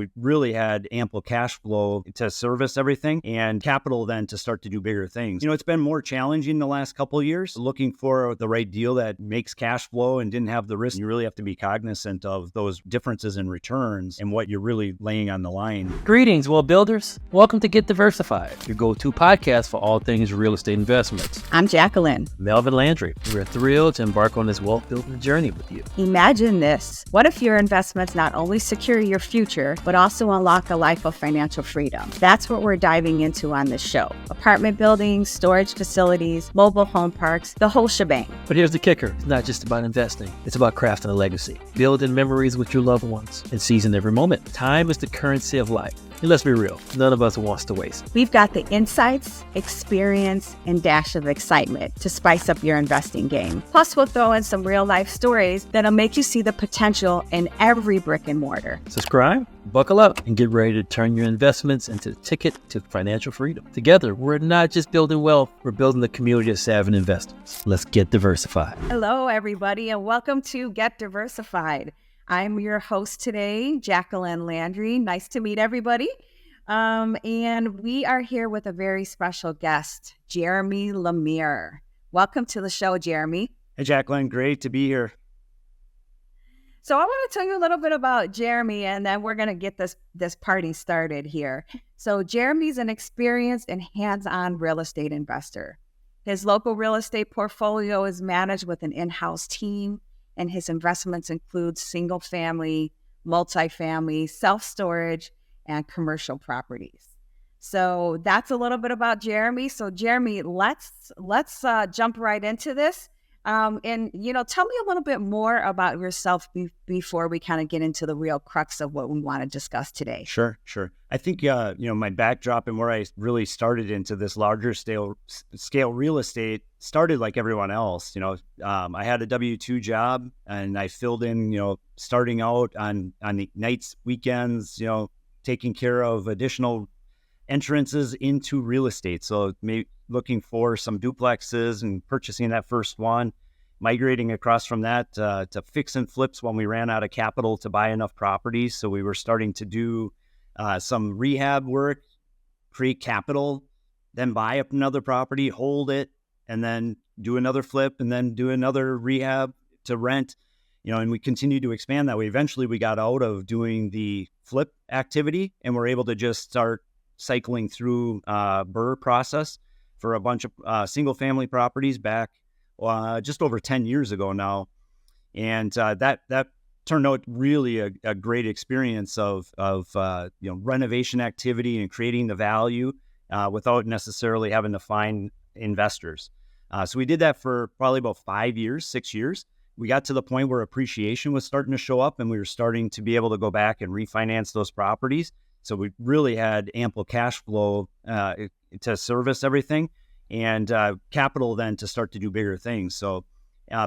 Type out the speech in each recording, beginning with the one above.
we really had ample cash flow to service everything and capital then to start to do bigger things. It's been more challenging the last couple of years, looking for the right deal that makes cash flow and didn't have the risk. You really have to be cognizant of those differences in returns and what you're really laying on the line. Greetings, well builders. Welcome to Get Diversified, your go-to podcast for all things real estate investments. I'm Jacqueline. Melvin Landry. We're thrilled to embark on this wealth building journey with you. Imagine this. What if your investments not only secure your future, but also unlock a life of financial freedom? That's what we're diving into on this show. Apartment buildings, storage facilities, mobile home parks, the whole shebang. But here's the kicker. It's not just about investing. It's about crafting a legacy, building memories with your loved ones, and seizing every moment. Time is the currency of life. And let's be real, none of us wants to waste. We've got the insights, experience, and dash of excitement to spice up your investing game. Plus, we'll throw in some real-life stories that'll make you see the potential in every brick and mortar. Subscribe, buckle up, and get ready to turn your investments into the ticket to financial freedom. Together, we're not just building wealth, we're building a community of savvy investors. Let's get diversified. Hello, everybody, and welcome to Get Diversified. I'm your host today, Jacqueline Landry. Nice to meet everybody. And we are here with a very special guest, Jeremy LeMere. Welcome to the show, Jeremy. Hey, Jacqueline, great to be here. So I want to tell you a little bit about Jeremy, and then we're going to get this party started here. So Jeremy's an experienced and hands-on real estate investor. His local real estate portfolio is managed with an in-house team, and his investments include single-family, multifamily, self-storage, and commercial properties. So that's a little bit about Jeremy. So Jeremy, let's jump right into this. And tell me a little bit more about yourself before we kind of get into the real crux of what we want to discuss today. Sure. I think, my backdrop and where I really started into this larger scale real estate started like everyone else. I had a W-2 job and I filled in, starting out on the nights, weekends, taking care of additional entrances into real estate. So maybe looking for some duplexes and purchasing that first one, migrating across from that to fix and flips when we ran out of capital to buy enough properties. So we were starting to do some rehab work, create capital, then buy up another property, hold it, and then do another flip, and then do another rehab to rent. And we continued to expand that way. Eventually, we got out of doing the flip activity, and we're able to just start cycling through BRRRR process for a bunch of single-family properties back just over 10 years ago now. And that turned out really a great experience of renovation activity and creating the value without necessarily having to find investors. So we did that for probably about 6 years. We got to the point where appreciation was starting to show up and we were starting to be able to go back and refinance those properties. So we really had ample cash flow to service everything and capital then to start to do bigger things. So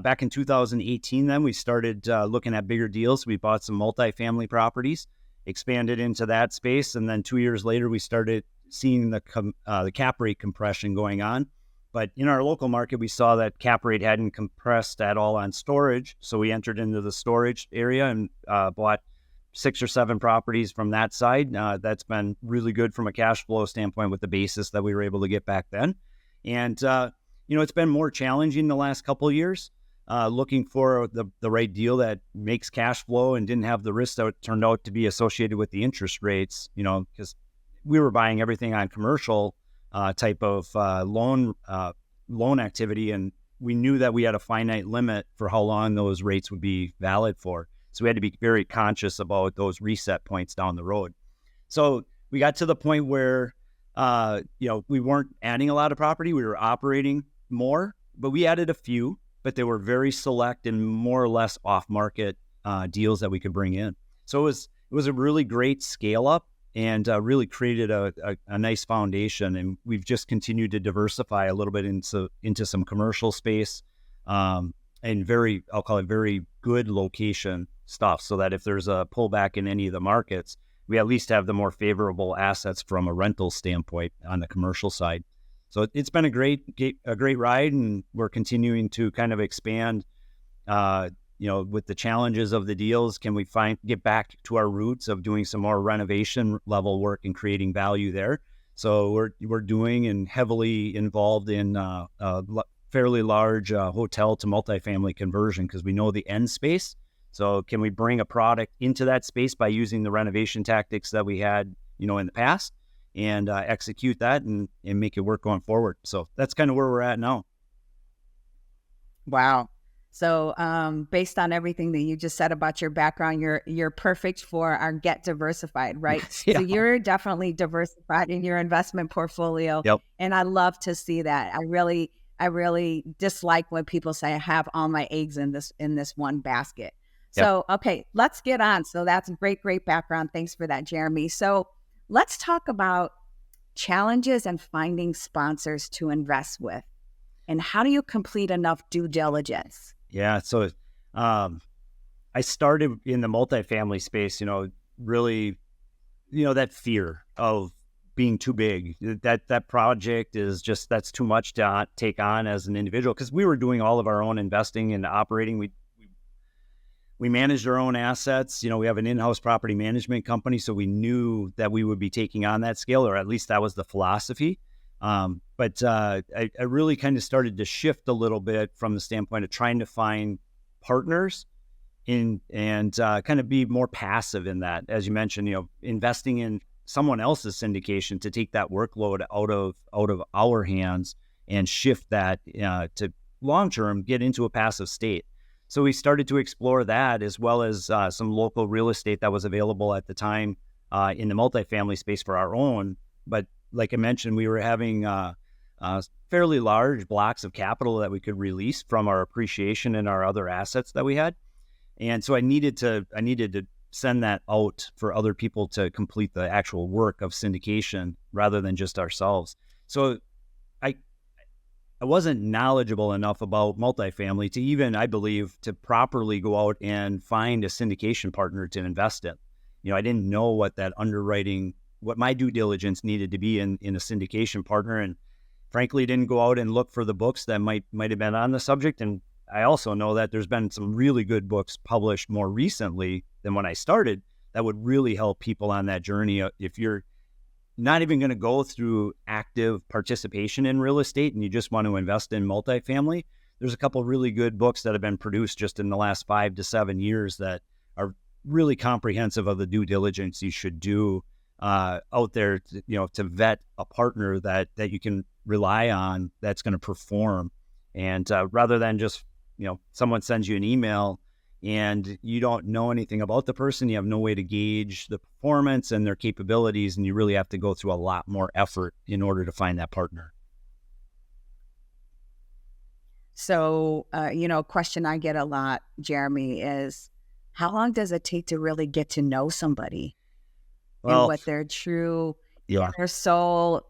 back in 2018, then we started looking at bigger deals. We bought some multifamily properties, expanded into that space. And then 2 years later, we started seeing the cap rate compression going on. But in our local market, we saw that cap rate hadn't compressed at all on storage. So we entered into the storage area and bought 6 or 7 properties from that side. That's been really good from a cash flow standpoint with the basis that we were able to get back then. And, it's been more challenging the last couple of years, looking for the right deal that makes cash flow and didn't have the risk that turned out to be associated with the interest rates, because we were buying everything on commercial type of loan activity, and we knew that we had a finite limit for how long those rates would be valid for. So we had to be very conscious about those reset points down the road. So we got to the point where, we weren't adding a lot of property. We were operating more, but we added a few, but they were very select and more or less off-market deals that we could bring in. So it was a really great scale up and really created a nice foundation. And we've just continued to diversify a little bit into some commercial space and I'll call it very good location stuff, so that if there's a pullback in any of the markets, we at least have the more favorable assets from a rental standpoint on the commercial side. So it's been a great ride, and we're continuing to kind of expand, with the challenges of the deals, can we get back to our roots of doing some more renovation level work and creating value there? So we're doing and heavily involved in fairly large hotel to multifamily conversion because we know the end space. So can we bring a product into that space by using the renovation tactics that we had, in the past, and execute that and make it work going forward? So that's kind of where we're at now. Wow. So based on everything that you just said about your background, you're perfect for our Get Diversified, right? Yeah. So you're definitely diversified in your investment portfolio. Yep. And I love to see that. I really dislike when people say I have all my eggs in this one basket. So, okay, let's get on. So that's great background. Thanks for that, Jeremy. So let's talk about challenges and finding sponsors to invest with. And how do you complete enough due diligence? Yeah. So I started in the multifamily space, really, that fear of being too big, that project is just, that's too much to take on as an individual. Because we were doing all of our own investing and operating. We managed our own assets. We have an in-house property management company, so we knew that we would be taking on that scale, or at least that was the philosophy. But I really kind of started to shift a little bit from the standpoint of trying to find partners and kind of be more passive in that. As you mentioned, investing in someone else's syndication to take that workload out of our hands and shift that to long-term get into a passive state. So we started to explore that, as well as some local real estate that was available at the time in the multifamily space for our own. But like I mentioned, we were having fairly large blocks of capital that we could release from our appreciation and our other assets that we had. And so I needed to send that out for other people to complete the actual work of syndication rather than just ourselves. So I wasn't knowledgeable enough about multifamily to even, I believe, to properly go out and find a syndication partner to invest in. I didn't know what that underwriting, what my due diligence needed to be in a syndication partner, and frankly didn't go out and look for the books that might have been on the subject. And I also know that there's been some really good books published more recently than when I started that would really help people on that journey. If you're not even going to go through active participation in real estate and you just want to invest in multifamily, there's a couple of really good books that have been produced just in the last 5 to 7 years that are really comprehensive of the due diligence you should do out there to vet a partner that you can rely on that's going to perform. And rather than just, someone sends you an email and you don't know anything about the person, you have no way to gauge the performance and their capabilities, and you really have to go through a lot more effort in order to find that partner. So, a question I get a lot, Jeremy, is how long does it take to really get to know somebody and what their true inner soul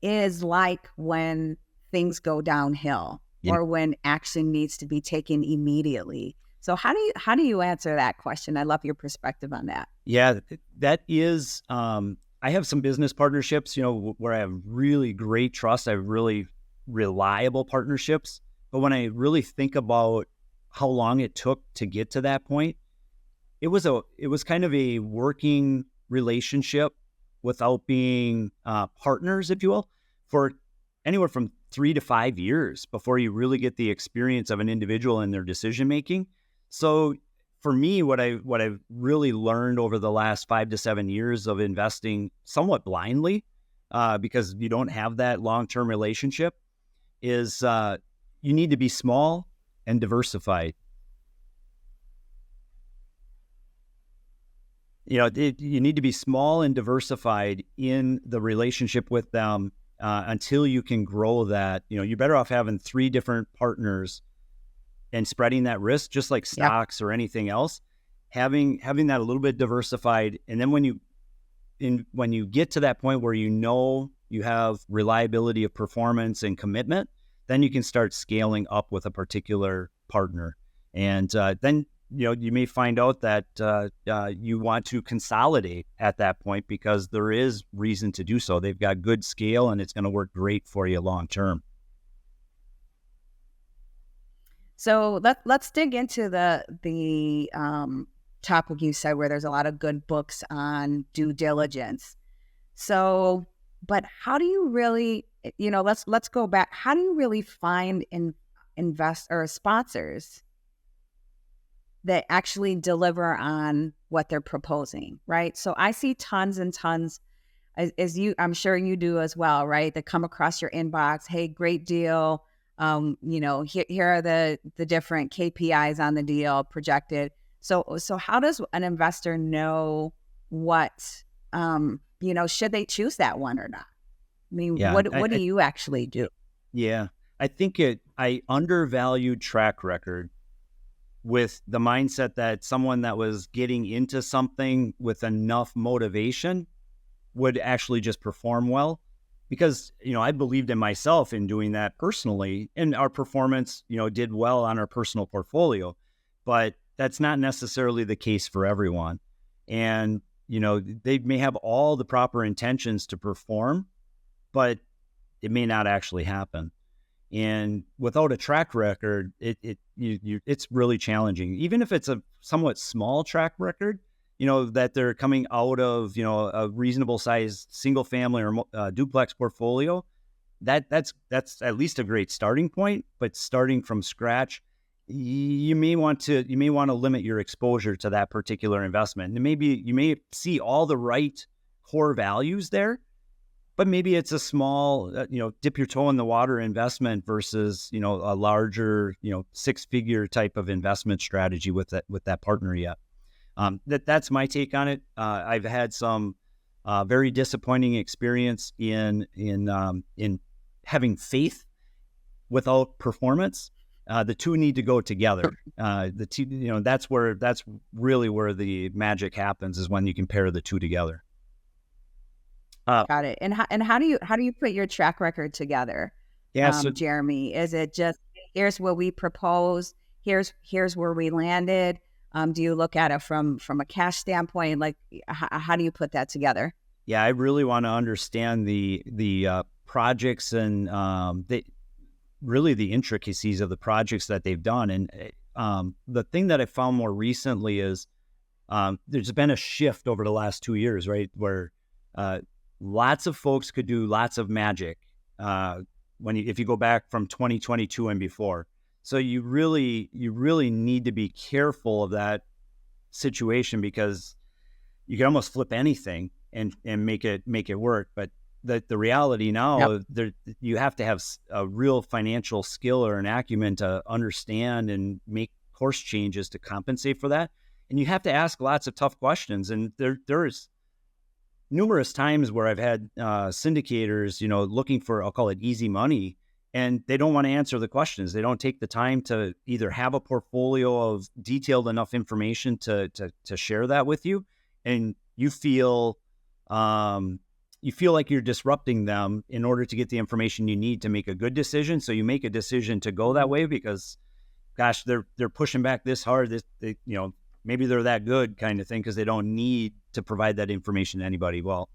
is like when things go downhill or when action needs to be taken immediately? So how do you answer that question? I love your perspective on that. Yeah, that is, I have some business partnerships, where I have really great trust. I have really reliable partnerships. But when I really think about how long it took to get to that point, it was kind of a working relationship without being partners, if you will, for anywhere from 3 to 5 years before you really get the experience of an individual in their decision making. So for me, what I've really learned over the last 5 to 7 years of investing somewhat blindly, because you don't have that long-term relationship, is you need to be small and diversified. You need to be small and diversified in the relationship with them until you can grow that. You're better off having 3 different partners and spreading that risk, just like stocks or anything else, having that a little bit diversified. And then when you get to that point where you have reliability of performance and commitment, then you can start scaling up with a particular partner. And then you may find out that you want to consolidate at that point because there is reason to do so. They've got good scale and it's going to work great for you long term. So let's dig into the topic you said, where there's a lot of good books on due diligence. So, but how do you really, let's go back. How do you really find invest or sponsors that actually deliver on what they're proposing, right? So I see tons and tons, as you, I'm sure you do as well, right? That come across your inbox. Hey, great deal. Here are the different KPIs on the deal projected. So how does an investor know what, should they choose that one or not? I mean, Yeah, what do you actually do? yeah. I think I undervalued track record with the mindset that someone that was getting into something with enough motivation would actually just perform well. Because, I believed in myself in doing that personally, and our performance, did well on our personal portfolio. But that's not necessarily the case for everyone. And, they may have all the proper intentions to perform, but it may not actually happen. And without a track record, it's really challenging. Even if it's a somewhat small track record, that they're coming out of, a reasonable size single family or duplex portfolio, that's at least a great starting point. But starting from scratch, you may want to limit your exposure to that particular investment. And maybe you may see all the right core values there, but maybe it's a small, dip your toe in the water investment versus, a larger, 6-figure type of investment strategy with that partner yet. That's my take on it. I've had some very disappointing experience in having faith without performance. The two need to go together. The two, that's really where the magic happens, is when you can pair the two together. Got it. And how do you put your track record together? Yeah, so Jeremy, is it just, here's what we proposed, here's where we landed? Do you look at it from a cash standpoint? Like, how do you put that together? Yeah, I really want to understand the projects and really the intricacies of the projects that they've done. And the thing that I found more recently is there's been a shift over the last 2 years, right, where lots of folks could do lots of magic if you go back from 2022 and before. So you really need to be careful of that situation, because you can almost flip anything and make it work. But the reality now, you have to have a real financial skill or an acumen to understand and make course changes to compensate for that. And you have to ask lots of tough questions. And there's numerous times where I've had syndicators, looking for, I'll call it easy money, and they don't want to answer the questions. They don't take the time to either have a portfolio of detailed enough information to share that with you, and you feel like you're disrupting them in order to get the information you need to make a good decision. So you make a decision to go that way because, gosh, they're pushing back this hard. Maybe they're that good, kind of thing, because they don't need to provide that information to anybody. Well,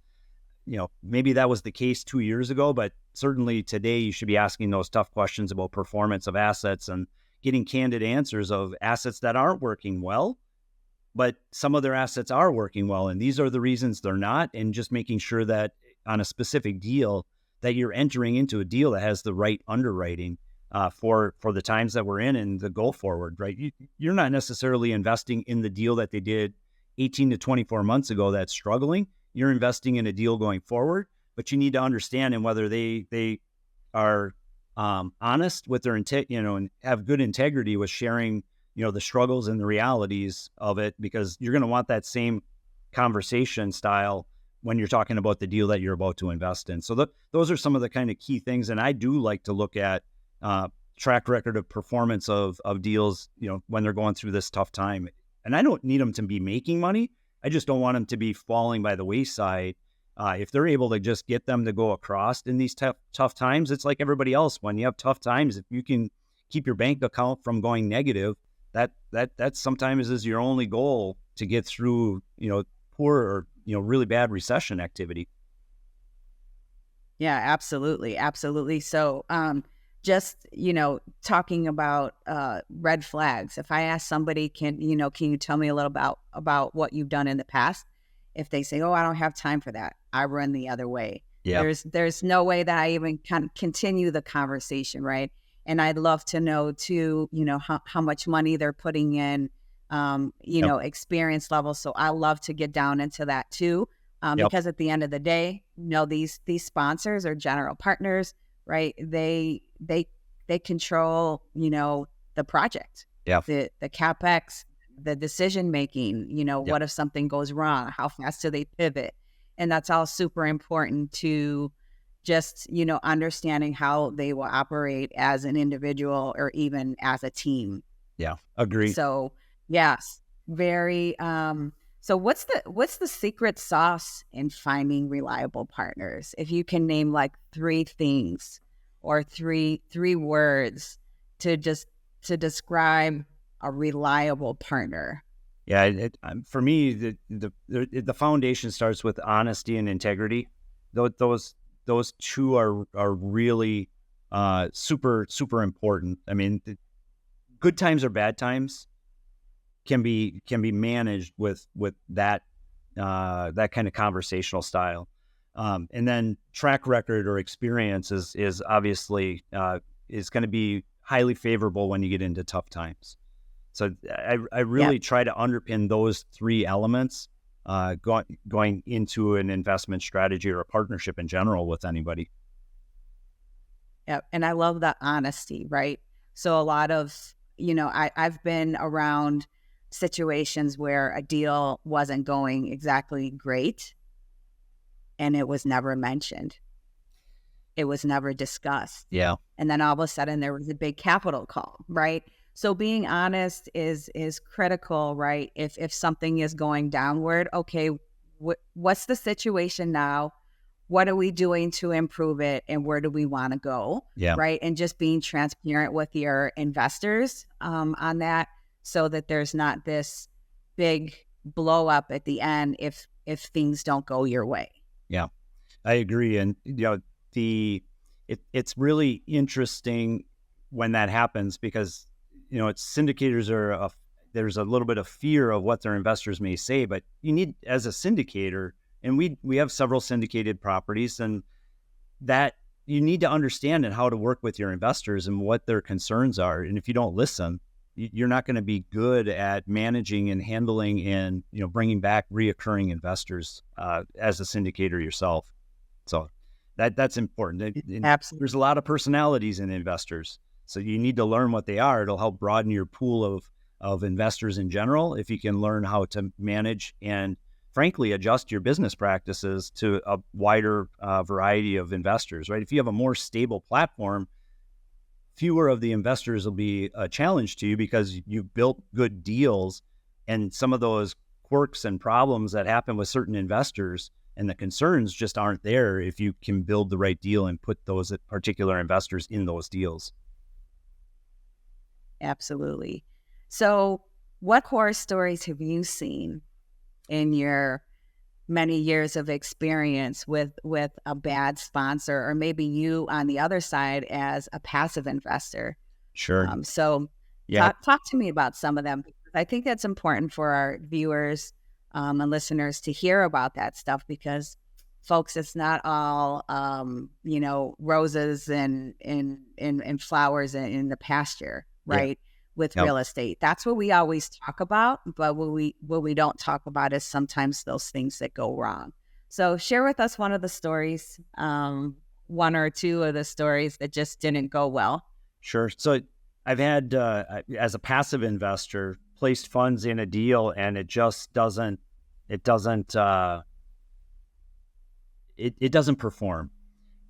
maybe that was the case 2 years ago, but certainly today you should be asking those tough questions about performance of assets and getting candid answers of assets that aren't working well, but some of their assets are working well. And these are the reasons they're not. And just making sure that on a specific deal that you're entering into a deal that has the right underwriting for the times that we're in and the go forward, right? You're not necessarily investing in the deal that they did 18 to 24 months ago that's struggling. You're investing in a deal going forward, but you need to understand and whether they are honest with their intent, and have good integrity with sharing, the struggles and the realities of it, because you're going to want that same conversation style when you're talking about the deal that you're about to invest in. So those are some of the kind of key things. And I do like to look at track record of performance of deals, when they're going through this tough time. And I don't need them to be making money. I just don't want them to be falling by the wayside. If they're able to just get them to go across in these tough times, it's like everybody else. When you have tough times, if you can keep your bank account from going negative, that sometimes is your only goal to get through, poor or, really bad recession activity. Yeah, absolutely. Absolutely. So, just, talking about red flags. If I ask somebody, can you tell me a little about what you've done in the past? If they say, oh, I don't have time for that, I run the other way. Yeah. There's no way that I even can continue the conversation, right? And I'd love to know too, how much money they're putting in, experience level. So I love to get down into that too, because at the end of the day, these sponsors are general partners, right? They control, the project, the CapEx, the decision making. What if something goes wrong? How fast do they pivot? And that's all super important to just, understanding how they will operate as an individual or even as a team. Yeah, agreed. So yes, very. So what's the secret sauce in finding reliable partners? If you can name like 3 things or three words to describe a reliable partner. Yeah, for me, the foundation starts with honesty and integrity. Those two are really super important. I mean, good times or bad times can be managed with that kind of conversational style, and then track record or experience is obviously is going to be highly favorable when you get into tough times. So I really try to underpin those 3 elements going into an investment strategy or a partnership in general with anybody. Yeah, and I love the honesty, right? So a lot of, I've been around situations where a deal wasn't going exactly great and it was never mentioned. It was never discussed. Yeah. And then all of a sudden there was a big capital call, right? So being honest is critical, right? If something is going downward, okay, what's the situation now? What are we doing to improve it? And where do we want to go? Yeah. Right. And just being transparent with your investors on that, so that there's not this big blow up at the end if things don't go your way. Yeah, I agree. And, it's really interesting when that happens because, syndicators there's a little bit of fear of what their investors may say, but you need, as a syndicator, and we have several syndicated properties, and that you need to understand and how to work with your investors and what their concerns are. And if you don't listen, you're not going to be good at managing and handling and, bringing back reoccurring investors as a syndicator yourself. So that's important. Absolutely. There's a lot of personalities in investors. So you need to learn what they are. It'll help broaden your pool of investors in general if you can learn how to manage and, frankly, adjust your business practices to a wider variety of investors, right? If you have a more stable platform, fewer of the investors will be a challenge to you because you've built good deals, and some of those quirks and problems that happen with certain investors and the concerns just aren't there if you can build the right deal and put those particular investors in those deals. Absolutely. So what horror stories have you seen in your many years of experience with a bad sponsor, or maybe you on the other side as a passive investor? Sure. Talk to me about some of them. I think that's important for our viewers and listeners to hear about that stuff, because folks, it's not all roses and flowers in the pasture, right? With real estate. That's what we always talk about, but what we don't talk about is sometimes those things that go wrong. So share with us one of the stories, 1 or 2 of the stories that just didn't go well. Sure. So I've had, as a passive investor, placed funds in a deal and it just doesn't perform.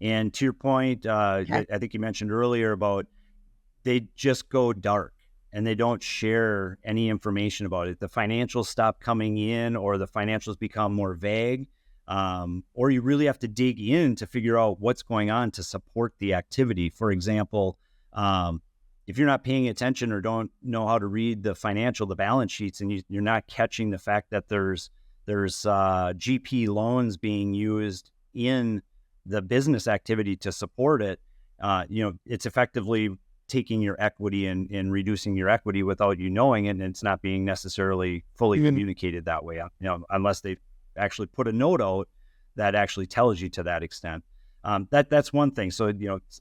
And to your point, I think you mentioned earlier about they just go dark and they don't share any information about it. The financials stop coming in, or the financials become more vague, or you really have to dig in to figure out what's going on to support the activity. For example, if you're not paying attention or don't know how to read the balance sheets, and you're not catching the fact that there's GP loans being used in the business activity to support it, it's effectively taking your equity and reducing your equity without you knowing it, and it's not being necessarily fully communicated that way, unless they actually put a note out that actually tells you to that extent. That's one thing. So,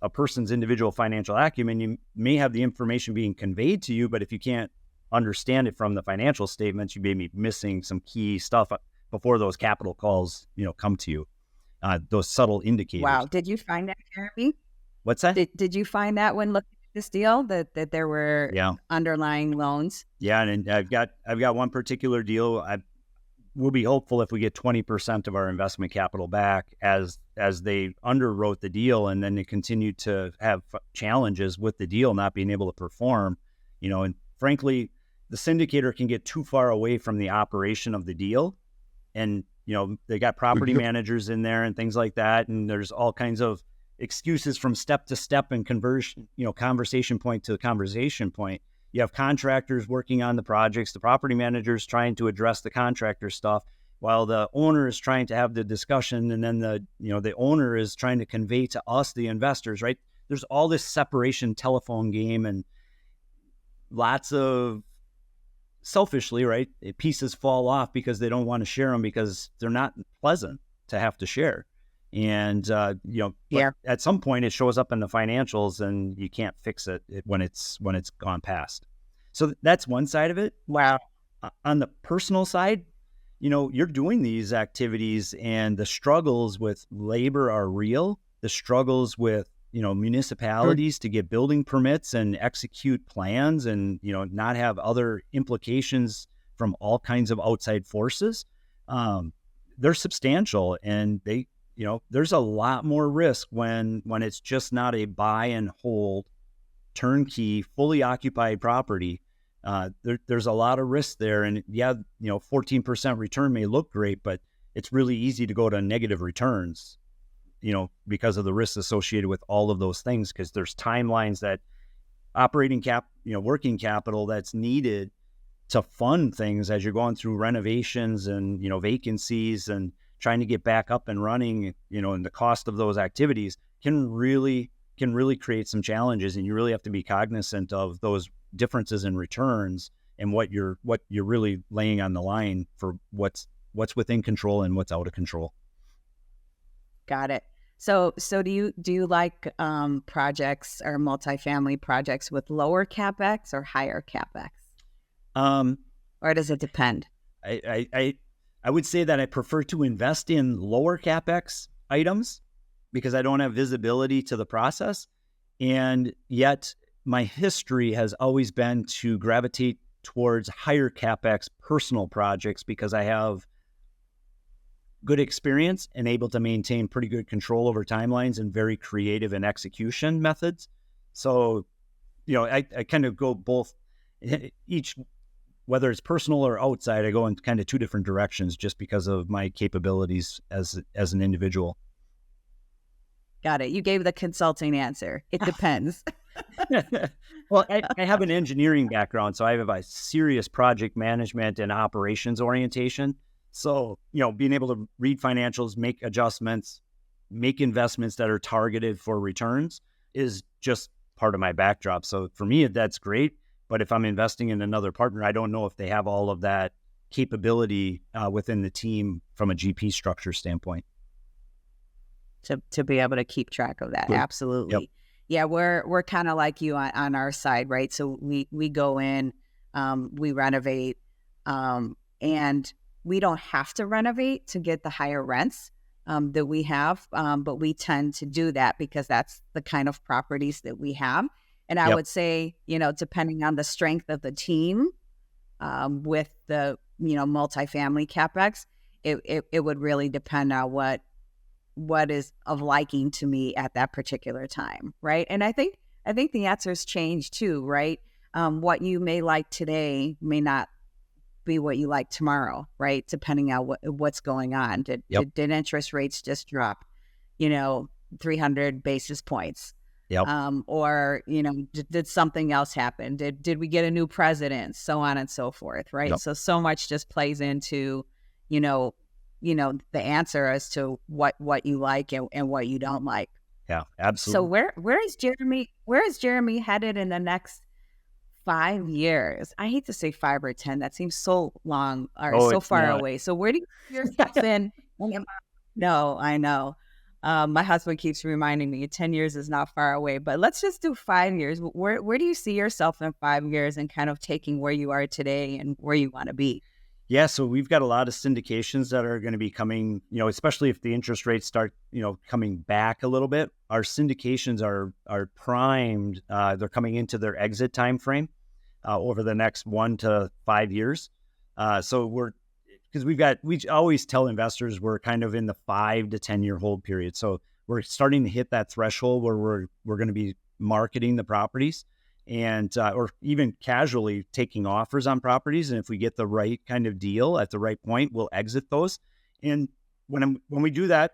a person's individual financial acumen, you may have the information being conveyed to you, but if you can't understand it from the financial statements, you may be missing some key stuff before those capital calls, come to you. Those subtle indicators. Wow. Did you find that, Jeremy? What's that? Did you find that when looking at this deal that there were underlying loans? Yeah. And I've got one particular deal. We'll be hopeful if we get 20% of our investment capital back as they underwrote the deal, and then they continue to have challenges with the deal not being able to perform, and frankly, the syndicator can get too far away from the operation of the deal. And, they got property managers in there and things like that. And there's all kinds of excuses from step to step and conversation point to conversation point. You have contractors working on the projects, the property managers trying to address the contractor stuff, while the owner is trying to have the discussion, and then the owner is trying to convey to us, the investors, right? There's all this separation telephone game, and lots of selfishly, right, pieces fall off because they don't want to share them because they're not pleasant to have to share. And, at some point it shows up in the financials and you can't fix it when it's gone past. So that's one side of it. Wow. On the personal side, you're doing these activities and the struggles with labor are real. The struggles with, municipalities to get building permits and execute plans and, not have other implications from all kinds of outside forces. They're substantial, and there's a lot more risk when it's just not a buy and hold, turnkey, fully occupied property. There's a lot of risk there. And 14% return may look great, but it's really easy to go to negative returns, because of the risks associated with all of those things, because there's timelines that working capital that's needed to fund things as you're going through renovations and, vacancies and trying to get back up and running, and the cost of those activities can really create some challenges. And you really have to be cognizant of those differences in returns and what you're really laying on the line for what's within control and what's out of control. Got it. So do you like projects or multifamily projects with lower CapEx or higher CapEx? Or does it depend? I would say that I prefer to invest in lower CapEx items because I don't have visibility to the process. And yet my history has always been to gravitate towards higher CapEx personal projects because I have good experience and able to maintain pretty good control over timelines and very creative in execution methods. So, I kind of go both each, whether it's personal or outside, I go in kind of two different directions just because of my capabilities as an individual. Got it. You gave the consulting answer. It depends. Well, I have an engineering background, so I have a serious project management and operations orientation. So, being able to read financials, make adjustments, make investments that are targeted for returns is just part of my backdrop. So for me, that's great. But if I'm investing in another partner, I don't know if they have all of that capability within the team from a GP structure standpoint. To be able to keep track of that. Good. Absolutely. Yep. Yeah, we're kind of like you on our side, right? So we go in, we renovate, and we don't have to renovate to get the higher rents that we have, but we tend to do that because that's the kind of properties that we have. And I would say, depending on the strength of the team, with the, multifamily CapEx, it would really depend on what is of liking to me at that particular time, right? And I think the answers change too, right? What you may like today may not be what you like tomorrow, right? Depending on what's going on. Did interest rates just drop, 300 basis points? Or, did something else happen? Did we get a new president? So on and so forth, right? So much just plays into, the answer as to what you like and what you don't like. Yeah, So absolutely. where is Jeremy headed in the next 5 years? I hate to say 5 or 10. That seems so long or Oh, so it's far not. away. So where do you see yourself in? No, I know. My husband keeps reminding me 10 years is not far away, but let's just do 5 years. Where do you see yourself in 5 years and kind of taking where you are today and where you want to be? Yeah, so we've got a lot of syndications that are going to be coming, especially if the interest rates start, coming back a little bit. Our syndications are primed. They're coming into their exit time frame over the next 1 to 5 years. So we always tell investors we're kind of in the 5 to 10 year hold period. So we're starting to hit that threshold where we're going to be marketing the properties and or even casually taking offers on properties. And if we get the right kind of deal at the right point, we'll exit those. And when we do that,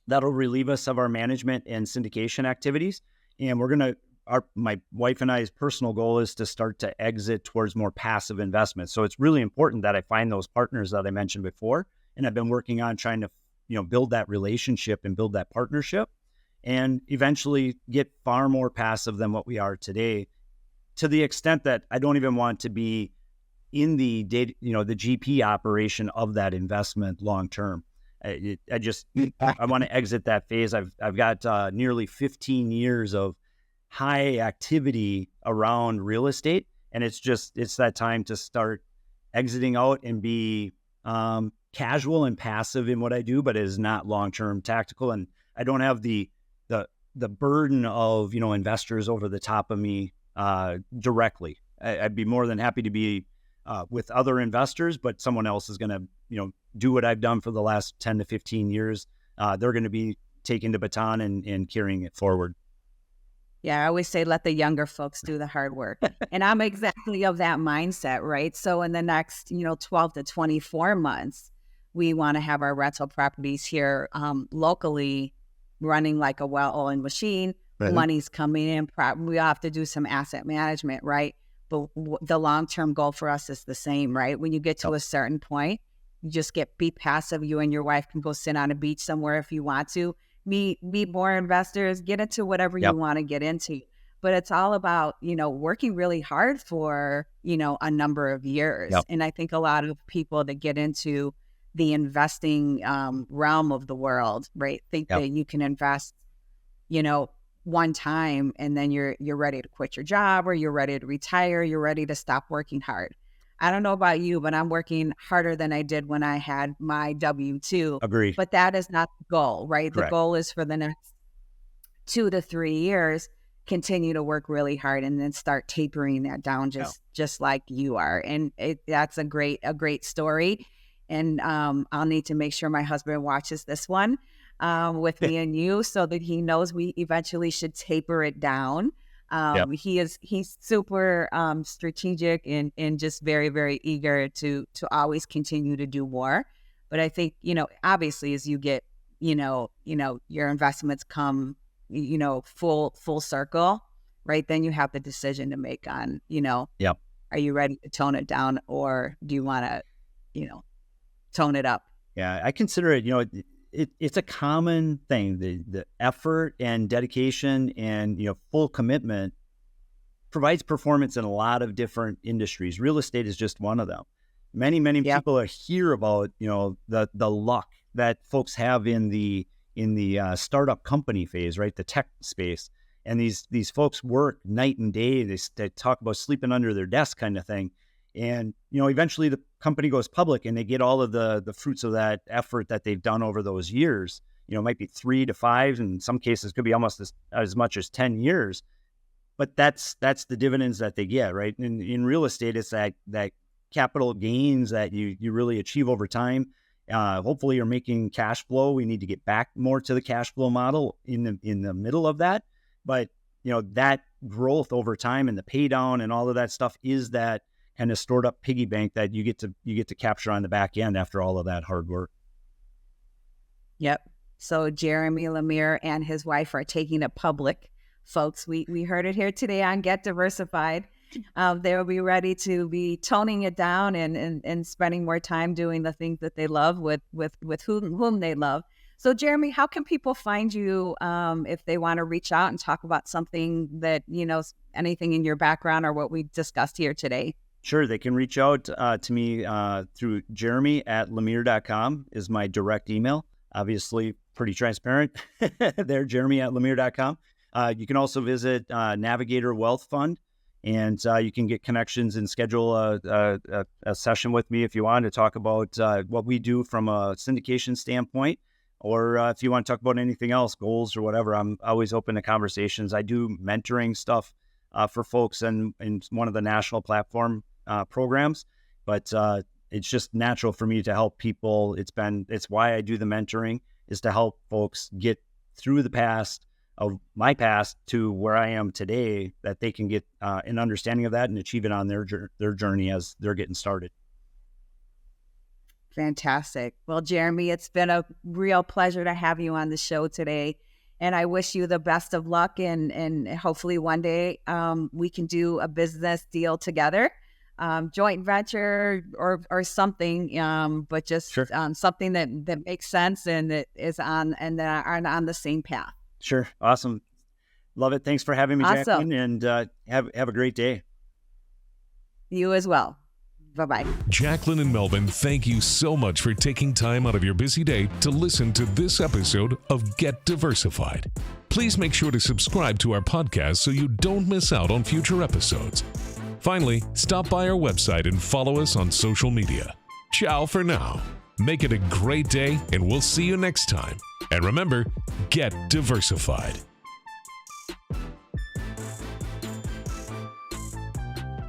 that'll relieve us of our management and syndication activities. And my wife and I's personal goal is to start to exit towards more passive investments. So it's really important that I find those partners that I mentioned before. And I've been working on trying to, build that relationship and build that partnership and eventually get far more passive than what we are today, to the extent that I don't even want to be in the data, the GP operation of that investment long term. I want to exit that phase. I've got nearly 15 years of high activity around real estate, and it's that time to start exiting out and be casual and passive in what I do, but is not long term tactical. And I don't have the burden of investors over the top of me directly. I'd be more than happy to be with other investors, but someone else is going to do what I've done for the last 10 to 15 years. They're going to be taking the baton and carrying it forward. Yeah, I always say let the younger folks do the hard work. And I'm exactly of that mindset, right? So in the next, 12 to 24 months, we want to have our rental properties here locally running like a well-oiled machine. Right. Money's coming in. We have to do some asset management, right? But the long-term goal for us is the same, right? When you get to a certain point, you just be passive. You and your wife can go sit on a beach somewhere if you want to. Meet more investors, get into whatever you want to get into. But it's all about, working really hard for, a number of years. Yep. And I think a lot of people that get into the investing realm of the world, right, think that you can invest, one time and then you're ready to quit your job or you're ready to retire, you're ready to stop working hard. I don't know about you, but I'm working harder than I did when I had my W-2. Agree. But that is not the goal, right? Correct. The goal is for the next 2 to 3 years, continue to work really hard and then start tapering that down just like you are. And that's a great story. And I'll need to make sure my husband watches this one with me and you so that he knows we eventually should taper it down. He's super strategic and just very, very eager to always continue to do more. But I think, obviously as you get, your investments come, full circle, right? Then you have the decision to make on, are you ready to tone it down or do you want to, tone it up? Yeah, I consider it, it's a common thing. The effort and dedication and, full commitment provides performance in a lot of different industries. Real estate is just one of them. Many people hear about, the luck that folks have in the startup company phase, right? The tech space. And these folks work night and day. They talk about sleeping under their desk kind of thing. And, eventually the company goes public and they get all of the fruits of that effort that they've done over those years. It might be 3 to 5, in some cases could be almost as much as 10 years. But that's the dividends that they get, right? In real estate, it's that capital gains that you really achieve over time. Hopefully you're making cash flow. We need to get back more to the cash flow model in the middle of that. But, that growth over time and the pay down and all of that stuff is that kind of stored up piggy bank that you get to capture on the back end after all of that hard work. Yep. So Jeremy LeMere and his wife are taking it public, folks. We heard it here today on Get Diversified. They'll be ready to be toning it down and spending more time doing the things that they love with whom they love. So, Jeremy, how can people find you if they want to reach out and talk about something that, anything in your background or what we discussed here today? Sure, they can reach out to me through jeremy@lemere.com is my direct email. Obviously, pretty transparent there, jeremy@lemere.com. You can also visit Navigator Wealth Fund, and you can get connections and schedule a session with me if you want to talk about what we do from a syndication standpoint, or if you want to talk about anything else, goals or whatever. I'm always open to conversations. I do mentoring stuff for folks in one of the national platform programs, but it's just natural for me to help people. It's why I do the mentoring, is to help folks get through the past of my past to where I am today, that they can get an understanding of that and achieve it on their journey as they're getting started. Fantastic. Well, Jeremy, it's been a real pleasure to have you on the show today. And I wish you the best of luck. And hopefully one day we can do a business deal together, joint venture or something, but just Sure. Something that makes sense and that is on the same path. Sure. Awesome. Love it. Thanks for having me, Awesome. Jacqueline, and have a great day. You as well. Bye-bye. Jacqueline and Melvin, thank you so much for taking time out of your busy day to listen to this episode of Get Diversified. Please make sure to subscribe to our podcast so you don't miss out on future episodes. Finally, stop by our website and follow us on social media. Ciao for now. Make it a great day, and we'll see you next time. And remember, get diversified.